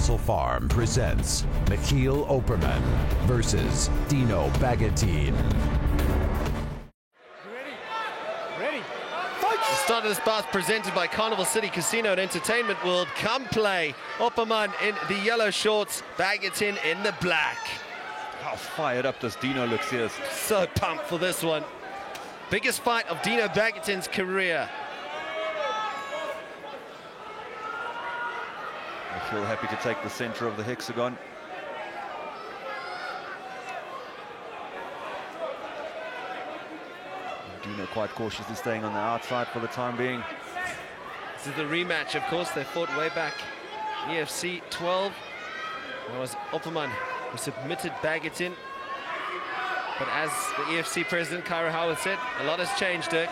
Russell Farm presents Michiel Opperman versus Dino Bagatin. Ready. The start of this bout presented by Carnival City Casino and Entertainment World. Come play. Opperman in the yellow shorts, Bagatin in the black. How fired up does Dino looks here. So pumped for this one. Biggest fight of Dino Bagatin's career. I feel happy to take the center of the hexagon. Dino quite cautiously staying on the outside for the time being. This is the rematch, of course. They fought way back EFC 12. It was Opperman who submitted Bagatin. But as the EFC president, Kyra Howard, said, a lot has changed, Dirk.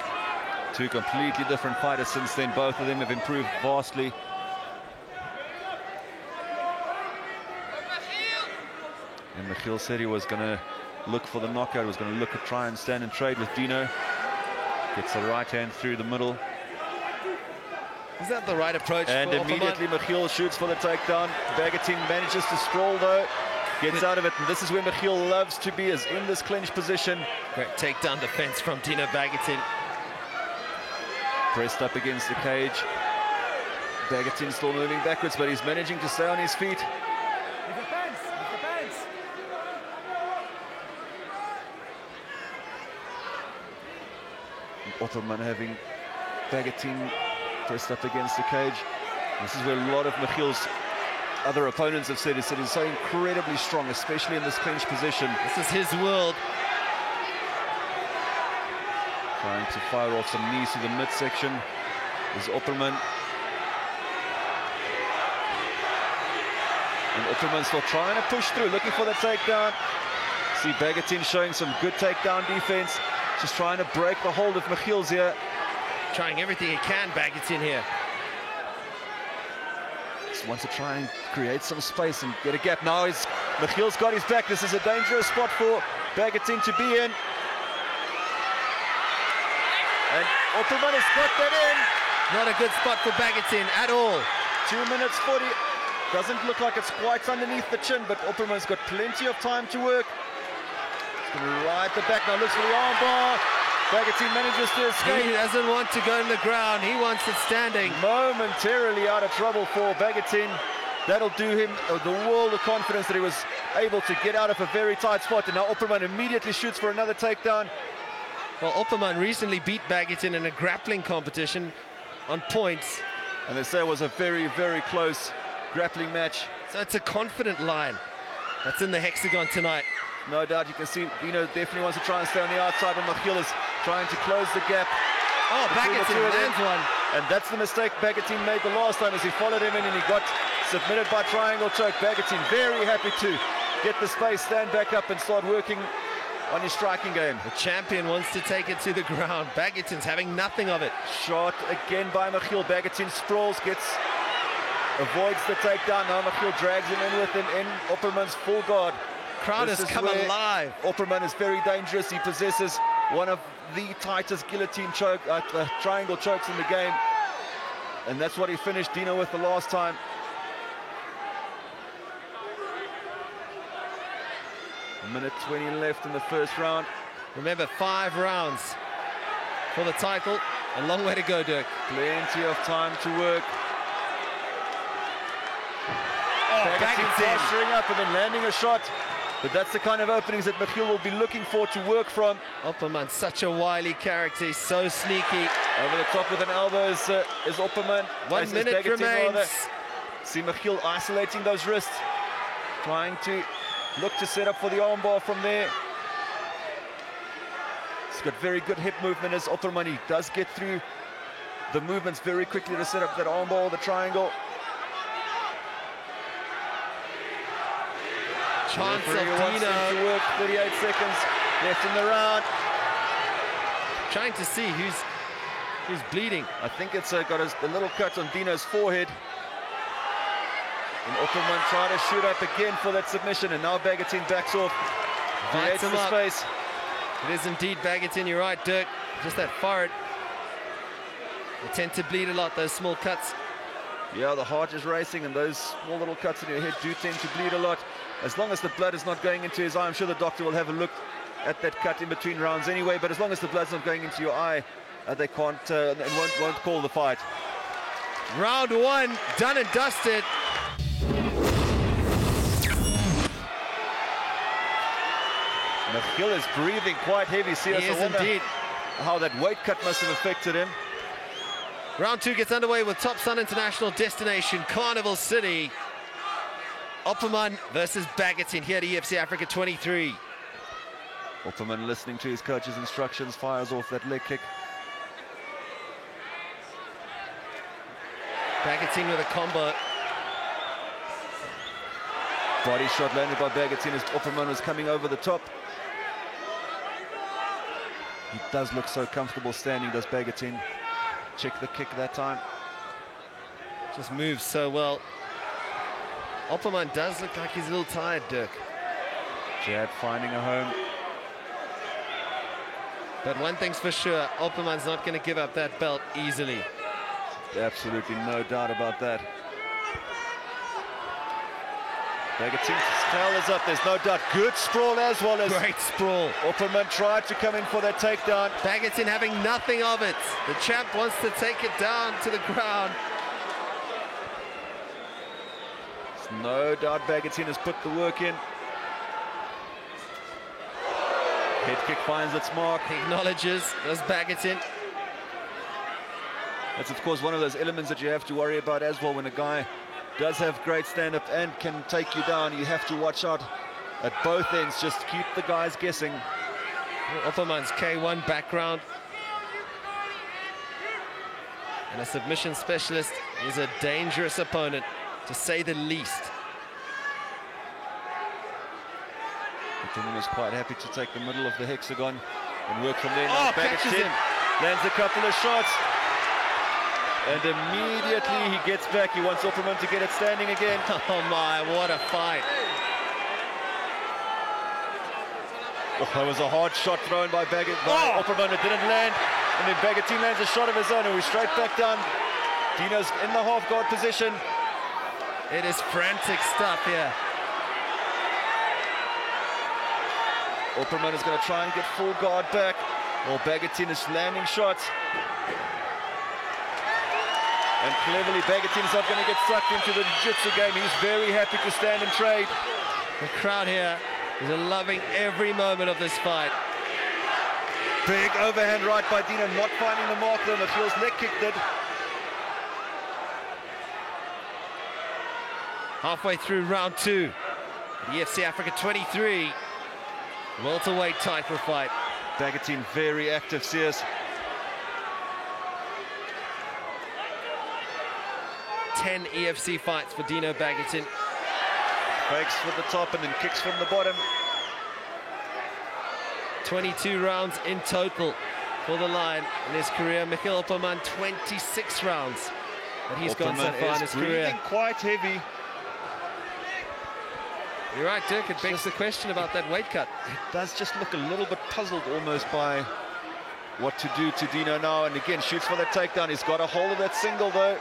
Two completely different fighters since then. Both of them have improved vastly. And Michiel said he was going to look for the knockout. He was going to look at try and stand and trade with Dino. Gets the right hand through the middle. Is that the right approach? And immediately Michiel shoots for the takedown. Bagatin manages to sprawl though. Gets out of it, and this is where Michiel loves to be, is in this clinch position. Great takedown defense from Dino Bagatin. Pressed up against the cage. Bagatin still moving backwards, but he's managing to stay on his feet. Opperman having Bagatin pressed up against the cage. This is where a lot of Michiel's other opponents have said he's so incredibly strong, especially in this clinch position. This is his world. Trying to fire off some knees to the midsection is Opperman. And Opperman still trying to push through, looking for the takedown. See Bagatin showing some good takedown defense. Just trying to break the hold of Michiel's here. Trying everything he can, Bagatin here. Just wants to try and create some space and get a gap. Now Michiel's got his back. This is a dangerous spot for Bagatin to be in. And Opperman has got that in. Not a good spot for Bagatin at all. 2 minutes 40. Doesn't look like it's quite underneath the chin, but Opperman's got plenty of time to work. He's going to ride the back now, looks for the armbar. Bagatin manages to escape. He doesn't want to go on the ground, he wants it standing. Momentarily out of trouble for Bagatin. That'll do him the world of confidence that he was able to get out of a very tight spot. And now Opperman immediately shoots for another takedown. Well, Opperman recently beat Bagatin in a grappling competition on points. And they say it was a very, very close grappling match. So it's a confident line that's in the hexagon tonight. No doubt, you can see Dino definitely wants to try and stay on the outside, but Michiel is trying to close the gap. Oh, Bagatin lands one. And that's the mistake Bagatin made the last time, as he followed him in and he got submitted by triangle choke. Bagatin very happy to get the space, stand back up and start working on his striking game. The champion wants to take it to the ground. Bagatin's having nothing of it. Shot again by Michiel. Bagatin sprawls, avoids the takedown. Now Michiel drags him in with him in Opperman's full guard. Crowd has come alive. Opperman is very dangerous. He possesses one of the tightest guillotine triangle chokes in the game. And that's what he finished Dino with the last time. A minute 20 left in the first round. Remember, 5 rounds for the title. A long way to go, Dirk. Plenty of time to work. Bagatin posturing up and then landing a shot. But that's the kind of openings that Michiel will be looking for to work from. Opperman, such a wily character, he's so sneaky. Over the top with an elbow is Opperman. 1 minute remains. See Michiel isolating those wrists, trying to look to set up for the armbar from there. He's got very good hip movement as Opperman. He does get through the movements very quickly to set up that armbar, the triangle. Chance of Dino to work. 38 seconds left in the round. Trying to see who's bleeding. I think it's got a little cut on Dino's forehead. And Opperman trying to shoot up again for that submission, and now Bagatin backs off. Creates the space. It is indeed Bagatin, you're right, Dirk. Just that forehead. They tend to bleed a lot, those small cuts. Yeah, the heart is racing, and those small little cuts in your head do tend to bleed a lot. As long as the blood is not going into his eye, I'm sure the doctor will have a look at that cut in between rounds anyway, but as long as the blood's not going into your eye, they can't and won't call the fight. Round 1, done and dusted. McGill is breathing quite heavy. See, He is indeed. How that weight cut must have affected him. Round 2 gets underway with Top Sun International destination, Carnival City. Opperman versus Bagatine here at EFC Africa 23. Opperman, listening to his coach's instructions, fires off that leg kick. Bagatine with a combo. Body shot landed by Bagatine as Opperman was coming over the top. He does look so comfortable standing, does Bagatine. Check the kick that time. Just moves so well. Opperman does look like he's a little tired, Dirk. Jad finding a home. But one thing's for sure, Opperman's not going to give up that belt easily. Absolutely no doubt about that. Bagatine's tail is up, there's no doubt. Good sprawl as well as Great sprawl. Opperman tried to come in for that takedown. Bagatine having nothing of it. The champ wants to take it down to the ground. There's no doubt Bagatine has put the work in. Head kick finds its mark. He acknowledges, does Bagatine. That's of course one of those elements that you have to worry about as well. When a guy does have great stand-up and can take you down, you have to watch out at both ends. Just keep the guys guessing. Opperman's K1 background. And a submission specialist is a dangerous opponent, to say the least. Opperman was quite happy to take the middle of the hexagon and work from there. Oh, catches him. Lands a couple of shots. And immediately he gets back. He wants Opperman to get it standing again. Oh my, what a fight. Oh, that was a hard shot thrown by Opperman. It didn't land. And then Bagatine lands a shot of his own and we're straight back down. Dino's in the half guard position. It is frantic stuff here. Opperman is going to try and get full guard back. While Bagatine is landing shots. And cleverly, Bagatine's not going to get sucked into the jiu-jitsu game. He's very happy to stand and trade. The crowd here is loving every moment of this fight. Big overhand right by Dino, not finding the mark though. McGill's leg kicked it. Halfway through round 2, the EFC Africa 23 welterweight title fight. Bagatine very active, Sears. 10 EFC fights for Dino Bagatine. Fakes from the top and then kicks from the bottom. 22 rounds in total for the line in his career. Michiel Opperman, 26 rounds that he's gone so far in his career. Quite heavy. You're right, Dirk, it begs the question about that weight cut. It does just look a little bit puzzled almost by what to do to Dino now. And again, shoots for that takedown. He's got a hold of that single though.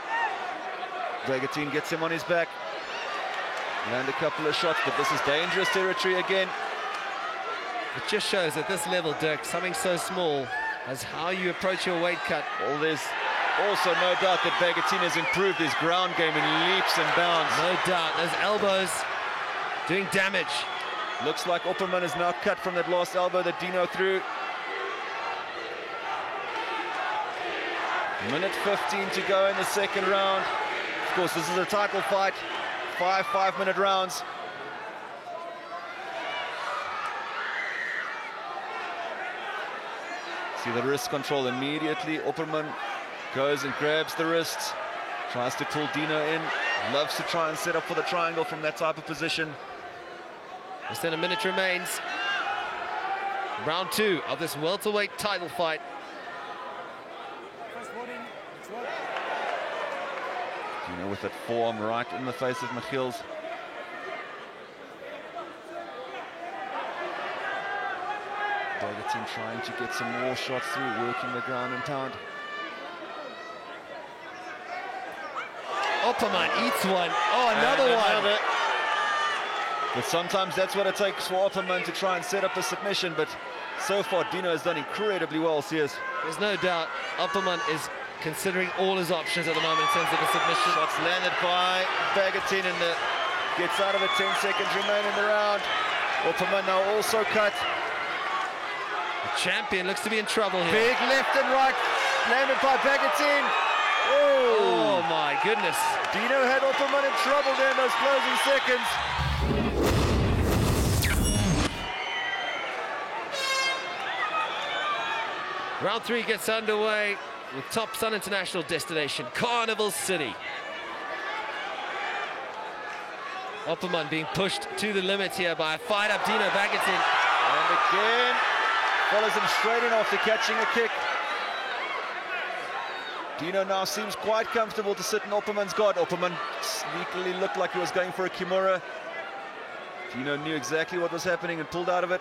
Bagatine gets him on his back. Land a couple of shots, but this is dangerous territory again. It just shows at this level, Dirk, something so small as how you approach your weight cut. Well, there's also no doubt that Bagatine has improved his ground game in leaps and bounds. No doubt, those elbows doing damage. Looks like Opperman is now cut from that last elbow that Dino threw. Minute 15 to go in the second round. Of course, this is a title fight. 5 5-minute rounds. See the wrist control immediately. Opperman goes and grabs the wrist. Tries to pull Dino in. Loves to try and set up for the triangle from that type of position. Less than a minute remains. Round 2 of this welterweight title fight. Dino with that forearm right in the face of McGill's. Bagatine trying to get some more shots through, working the ground and pound. Opperman eats one. Oh, another one. But sometimes that's what it takes for Opperman to try and set up a submission, but so far Dino has done incredibly well, Sears. There's no doubt Opperman is considering all his options at the moment in terms of a submission. Shots landed by Bagatin and gets out of it. 10 seconds remain in the round. Opperman now also cut. The champion looks to be in trouble here. Big left and right landed by Bagatin. Oh my goodness. Dino had Opperman in trouble there in those closing seconds. Round 3 gets underway with Top Sun International destination, Carnival City. Opperman being pushed to the limit here by a fired-up Dino Bagatin. And again, follows him straight in after catching a kick. Dino now seems quite comfortable to sit in Opperman's guard. Opperman sneakily looked like he was going for a Kimura. Dino knew exactly what was happening and pulled out of it.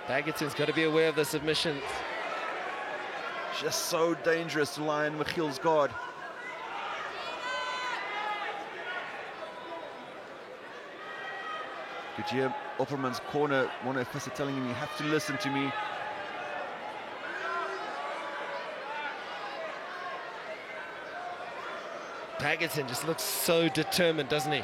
Bagatin's got to be aware of the submission. Just so dangerous to lie in Michiel's guard. Could you hear Opperman's corner, one officer telling him, you have to listen to me. Bagatin just looks so determined, doesn't he?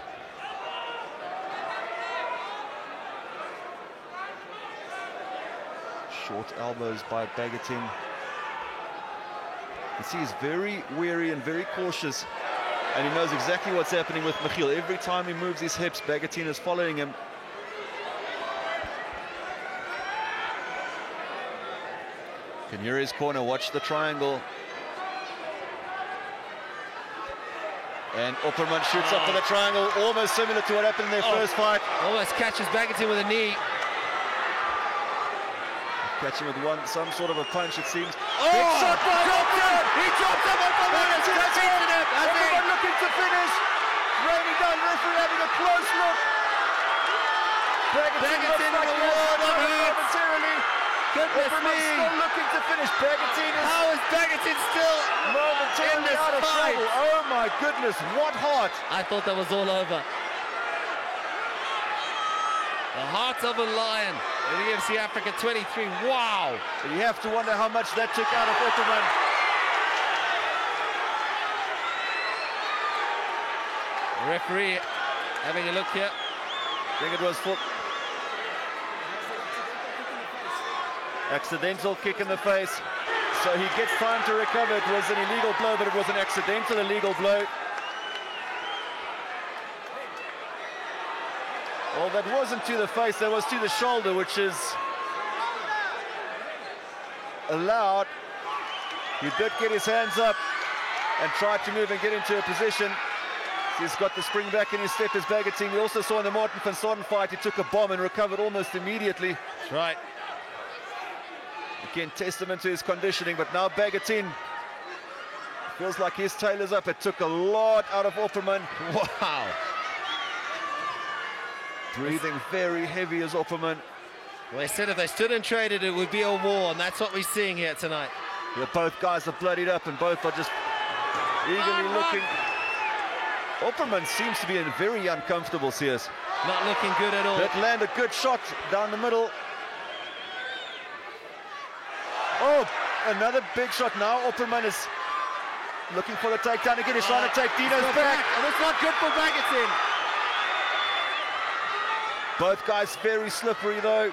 Short elbows by Bagatin. You can see he's very wary and very cautious, and he knows exactly what's happening with Michiel. Every time he moves his hips, Bagatin is following him. Can hear his corner, watch the triangle. And Opperman shoots up for the triangle, almost similar to what happened in their first fight. Almost catches Bagatin with a knee. Catching with some sort of a punch, it seems. Oh, big shot by Opperman! He dropped him! Opperman looking to finish. Raining down, referee having a close look. Bagatin looks like he has momentarily. Opperman still looking to finish. Bagatin is... How is Bagatin still momentarily out of trouble? Oh my goodness, what heart! I thought that was all over. The heart of a lion in the UFC Africa 23. Wow! You have to wonder how much that took out of Opperman. The referee having a look here. I think it was for accidental kick in the face. So he gets time to recover. It was an illegal blow, but it was an accidental illegal blow. Well, that wasn't to the face, that was to the shoulder, which is allowed. He did get his hands up and tried to move and get into a position. He's got the spring back in his step as Bagatin. We also saw in the Martin van Staden fight, he took a bomb and recovered almost immediately. That's right. Again, testament to his conditioning, but now Bagatin feels like his tail is up. It took a lot out of Opperman. Wow. Breathing very heavy as Opperman. Well, they said if they stood and traded, it would be a war, and that's what we're seeing here tonight. Yeah, both guys are bloodied up, and both are just eagerly looking. Opperman seems to be in very uncomfortable, Sears. Not looking good at all. That land a good shot down the middle. Oh, another big shot now. Opperman is looking for the takedown again. He's trying to take Dino's back. And it's not good for Bagatin. Both guys very slippery, though.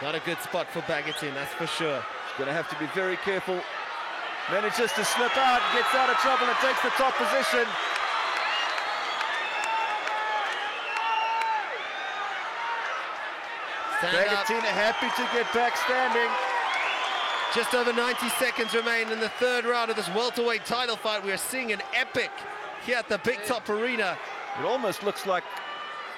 Not a good spot for Bagatin, that's for sure. He's going to have to be very careful. Manages to slip out, gets out of trouble and takes the top position. Bagatin happy to get back standing. Just over 90 seconds remain in the third round of this welterweight title fight. We are seeing an epic here at the Big Top Arena. It almost looks like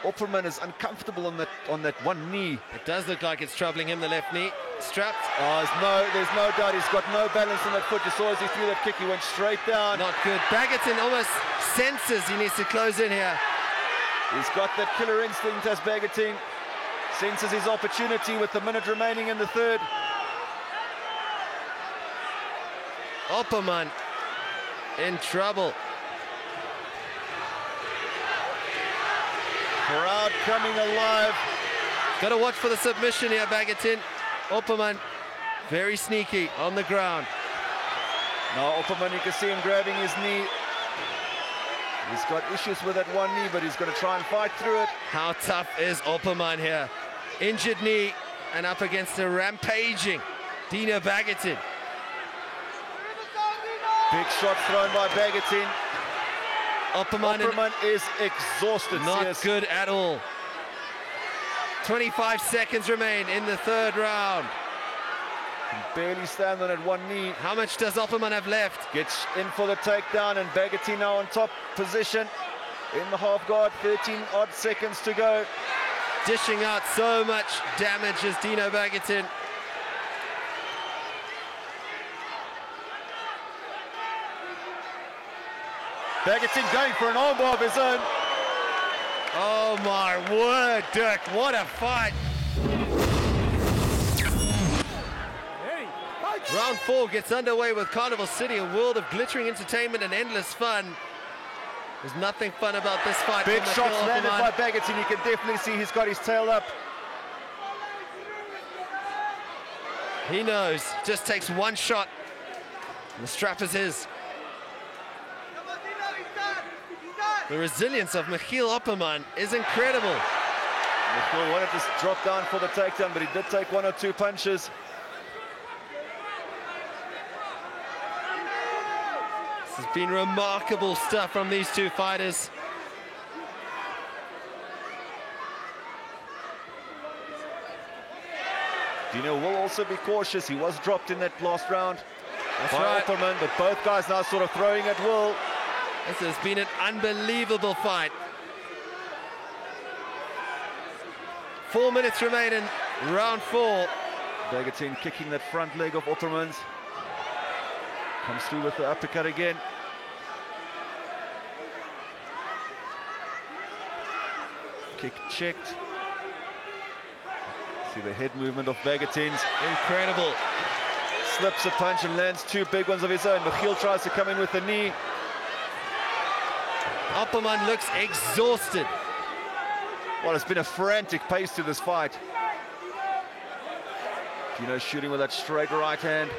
Opperman is uncomfortable on that one knee. It does look like it's troubling him, the left knee. Strapped. Oh, there's no doubt he's got no balance on that foot. You saw as he threw that kick, he went straight down. Not good. Bagatin almost senses he needs to close in here. He's got that killer instinct as Bagatin. Senses his opportunity with the minute remaining in the third. Opperman in trouble. Crowd coming alive. Got to watch for the submission here, Bagattin. Opperman, very sneaky on the ground. Now Opperman, you can see him grabbing his knee. He's got issues with that one knee, but he's going to try and fight through it. How tough is Opperman here? Injured knee and up against a rampaging Dino Bagattin. Big shot thrown by Bagattin. Opperman is exhausted. not good at all. 25 seconds remain in the third round. Can barely stand on that one knee. How much does Opperman have left? Gets in for the takedown, and Bagattin now on top position in the half guard. 13 odd seconds to go. Dishing out so much damage as Dino Bagattin. Bagattin going for an armbar of his own. Oh my word, Dirk, what a fight. Round 4 gets underway with Carnival City, a world of glittering entertainment and endless fun. There's nothing fun about this fight. Big shots landed by Bagattin. You can definitely see he's got his tail up. He knows, just takes one shot. And the strap is his. The resilience of Michiel Opperman is incredible. Michiel wanted to drop down for the takedown, but he did take one or two punches. This has been remarkable stuff from these two fighters. Dino will also be cautious. He was dropped in that last round That's by right. Opperman, but both guys now sort of throwing at will. This has been an unbelievable fight. 4 minutes remain in round 4. Bagattin kicking that front leg of Opperman's. Comes through with the uppercut again. Kick checked. See the head movement of Bagattin's. Incredible. Slips a punch and lands two big ones of his own. Michiel tries to come in with the knee. Opperman looks exhausted. Well, it's been a frantic pace to this fight. Dino shooting with that straight right hand.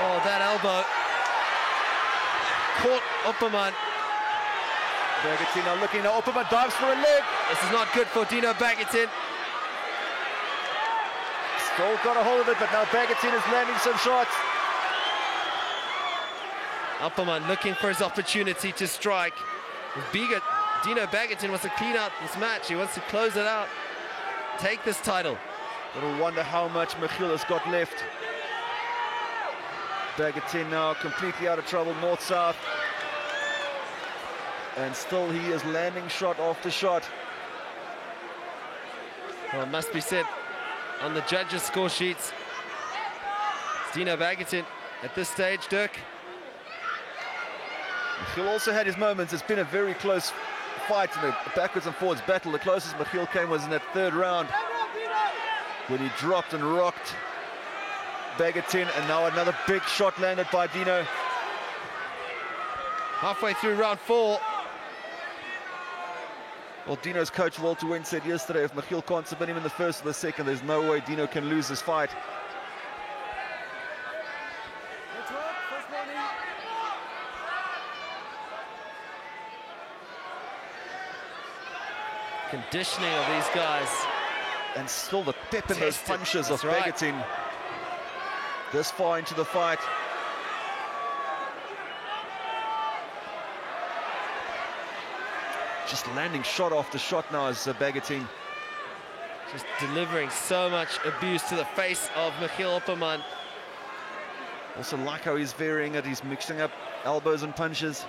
Oh, that elbow. Caught Opperman. Bagattin now looking now. Opperman dives for a leg. This is not good for Dino Bagattin. Still got a hold of it, but now Bagattin is landing some shots. Opperman looking for his opportunity to strike. Dino Bagattin wants to clean out this match. He wants to close it out. Take this title. Gotta wonder how much Michiel has got left. Bagattin now completely out of trouble, north-south. And still he is landing shot after shot. Well, it must be said on the judges' score sheets, it's Dino Bagattin at this stage, Dirk. Michiel also had his moments. It's been a very close fight in a backwards and forwards battle. The closest Michiel came was in that third round when he dropped and rocked Bagattin, and now another big shot landed by Dino. Halfway through round 4. Well, Dino's coach Walter Wendt said yesterday if Michiel can't submit him in the first or the second, there's no way Dino can lose this fight. Conditioning of these guys. And still the pep in those Tested. punches of That's right. Bagattin this far into the fight. Just landing shot after shot now as Bagattin. Just delivering so much abuse to the face of Michiel Opperman. Also like how he's varying it, he's mixing up elbows and punches.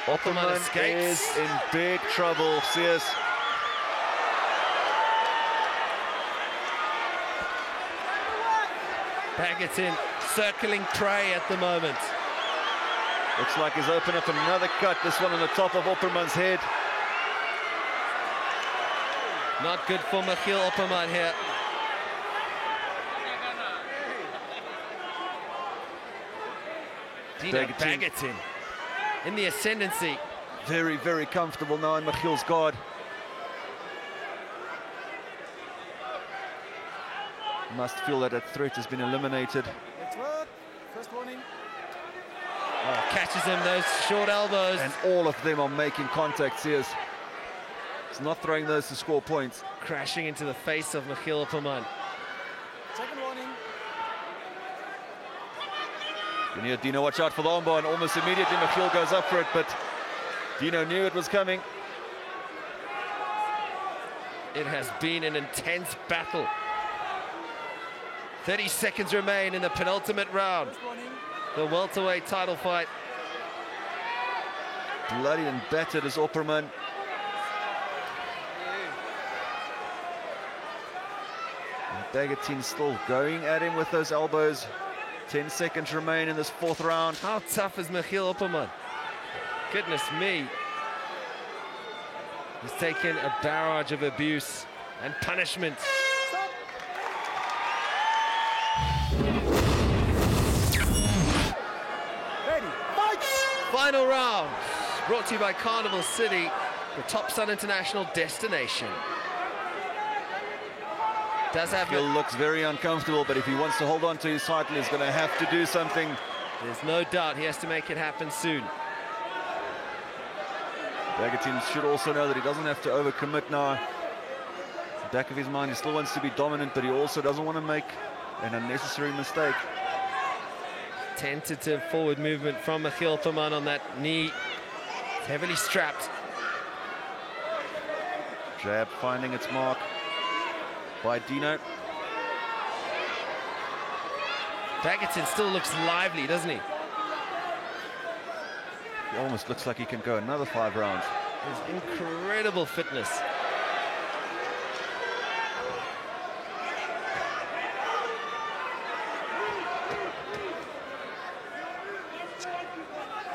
Opperman escapes. is in big trouble, Sears. Bagattin circling prey at the moment. Looks like he's opened up another cut, this one on the top of Opperman's head. Not good for Michiel Opperman here. Dino Bagatin in the ascendancy. Very, very comfortable now in Michiel's guard. Must feel that threat has been eliminated. Let's work. First warning. Oh, catches him those short elbows. And all of them are making contact here. He's not throwing those to score points. Crashing into the face of Michiel Opperman. Second warning. And here Dino, watch out for the armbar, and almost immediately Michiel goes up for it, but Dino knew it was coming. It has been an intense battle. 30 seconds remain in the penultimate round. First warning. The welterweight title fight. Bloody and battered is Opperman. And Bagatin still going at him with those elbows. 10 seconds remain in this fourth round. How tough is Michiel Opperman? Goodness me. He's taken a barrage of abuse and punishment. Stop. Ready. Fight. Final round, brought to you by Carnival City, the Top Sun International destination. Does have Michiel looks very uncomfortable, but if he wants to hold on to his title, he's going to have to do something. There's no doubt he has to make it happen soon. Bagatin should also know that he doesn't have to overcommit now. At the back of his mind, he still wants to be dominant, but he also doesn't want to make an unnecessary mistake. Tentative forward movement from Michiel Opperman on that knee. It's heavily strapped. Jab finding its mark by Dino. Bagatin still looks lively, doesn't he? He almost looks like he can go another 5 rounds. His incredible fitness.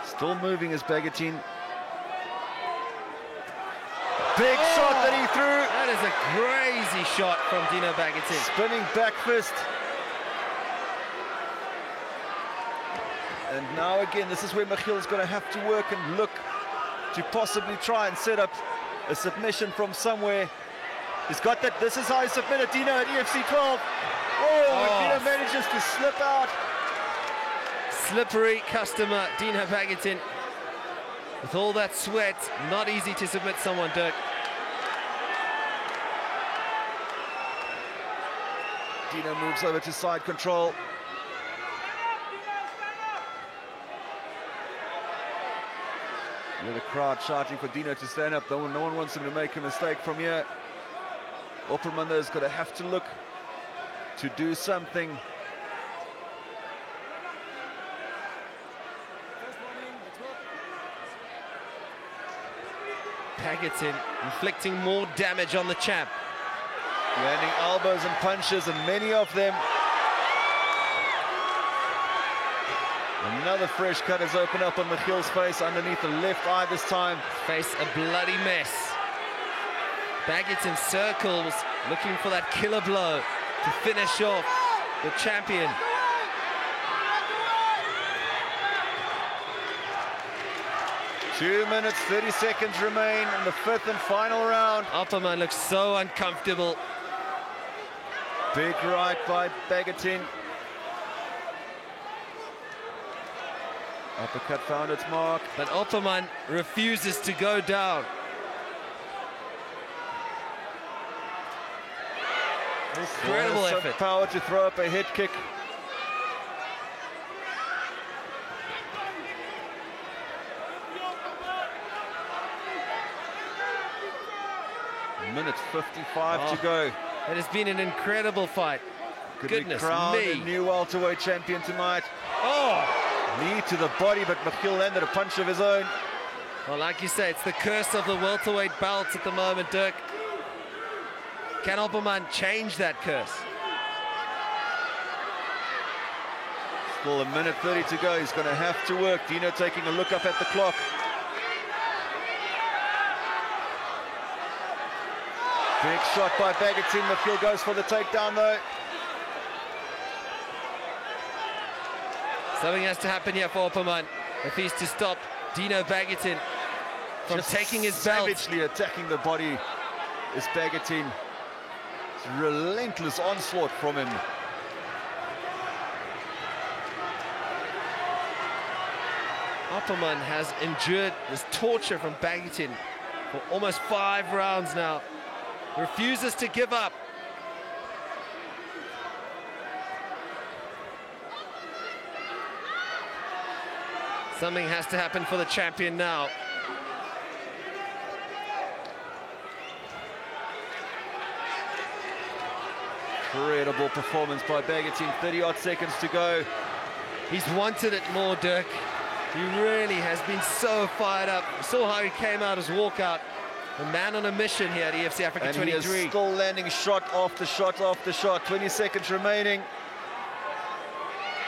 Still moving as Bagatin. Big shot that he threw. That is a crazy shot from Dino Bagatin. Spinning back fist. And now again, this is where Michiel's going to have to work and look to possibly try and set up a submission from somewhere. He's got that. This is how he submitted Dino at EFC 12. Oh, Dino manages to slip out. Slippery customer, Dino Bagatin. With all that sweat, not easy to submit someone, Dirk. Dino moves over to side control. The crowd shouting for Dino to stand up. No one wants him to make a mistake from here. Opperman is going to have to look to do something. First warning. Let's work. Bagatin inflicting more damage on the champ. Landing elbows and punches, and many of them. Another fresh cut has opened up on Michiel's face underneath the left eye this time. Face a bloody mess. Bagatin circles, looking for that killer blow to finish off the champion. Two minutes, 30 seconds remain in the fifth and final round. Opperman looks so uncomfortable. Big right by Bagatin. Uppercut found its mark. But Opperman refuses to go down. Incredible Some effort. power to throw up a head kick. Minute 55 to go. It has been an incredible fight. Could Goodness be crowned me. a new welterweight champion tonight. Oh! Knee to the body, but Michiel landed a punch of his own. Well, like you say, it's the curse of the welterweight belts at the moment, Dirk. Can Opperman change that curse? Still a minute 30 to go. He's going to have to work. Dino taking a look up at the clock. Big shot by Bagatin. Michiel goes for the takedown though. Something has to happen here for Opperman if he's to stop Dino Bagatine from Just taking his belt. savagely attacking the body is Bagatine. It's a relentless onslaught from him. Opperman has endured this torture from Bagatine for almost 5 rounds now. Refuses to give up. Something has to happen for the champion now. Incredible performance by Bagatine, 30-odd seconds to go. He's wanted it more, Dirk. He really has been so fired up. Saw how he came out his walkout. A man on a mission here at EFC Africa And 23. he is still landing shot after shot after shot. 20 seconds remaining.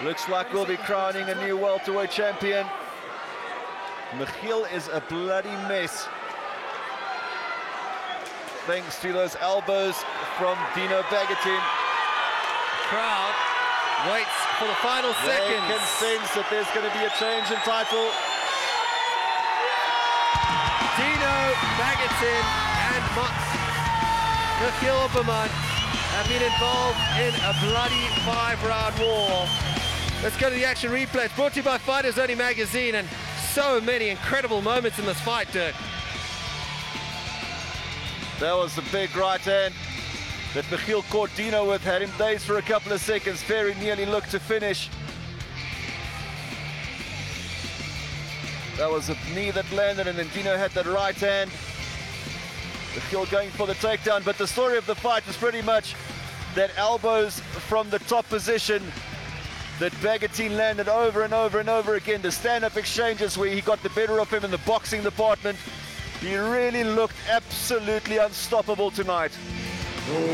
Looks like we'll be crowning a new welterweight champion. Michiel is a bloody mess, thanks to those elbows from Dino Bagatine. Crowd waits for the final They seconds. can sense that there's going to be a change in title. Dino Bagatine and Michiel Opperman have been involved in a bloody 5-round war. Let's go to the action replay. It's brought to you by Fighters Only Magazine, and so many incredible moments in this fight, Dirk. That was the big right hand that Michiel caught Dino with, had him dazed for a couple of seconds, very nearly looked to finish. That was a knee that landed, and then Dino had that right hand. Michiel going for the takedown, but the story of the fight is pretty much that elbows from the top position that Bagatine landed over and over and over again. The stand-up exchanges where he got the better of him in the boxing department. He really looked absolutely unstoppable tonight.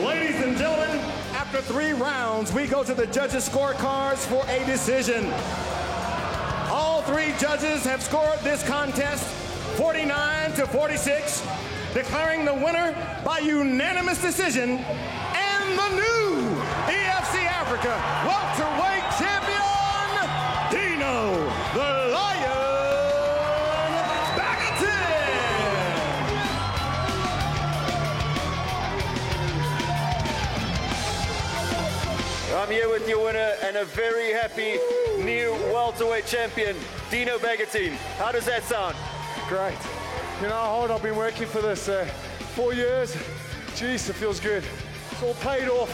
Ladies and gentlemen, after 3 rounds, we go to the judges' scorecards for a decision. All 3 judges have scored this contest 49-46, declaring the winner by unanimous decision and the new EFC Africa welterweight champion, Dino the Lion Bagatine. I'm here with your winner and a very happy new welterweight champion, Dino Bagatine. How does that sound? Great. You know, I've been working for this 4 years. Jeez, it feels good. It's all paid off.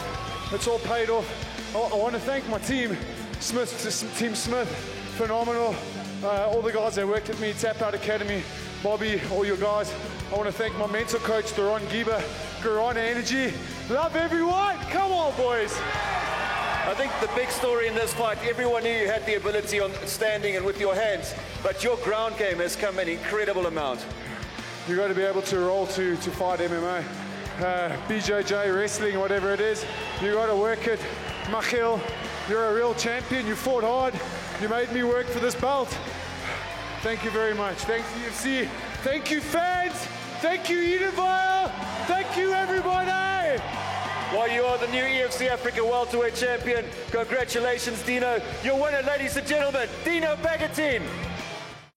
It's all paid off. I want to thank my team, Team Smith, phenomenal. All the guys that worked with me, Tap Out Academy, Bobby, all your guys. I want to thank my mentor coach, Duron Giba, Garana Energy. Love everyone. Come on, boys. I think the big story in this fight, everyone knew you had the ability on standing and with your hands, but your ground game has come an incredible amount. You got to be able to roll to fight MMA. BJJ, wrestling, whatever it is. You got to work it. Michiel, you're a real champion. You fought hard. You made me work for this belt. Thank you very much. Thanks UFC. Thank you fans. Thank you Univial. Thank you everybody. Well, you are the new EFC Africa welterweight champion. Congratulations, Dino. Your winner, ladies and gentlemen, Dino Bagatine.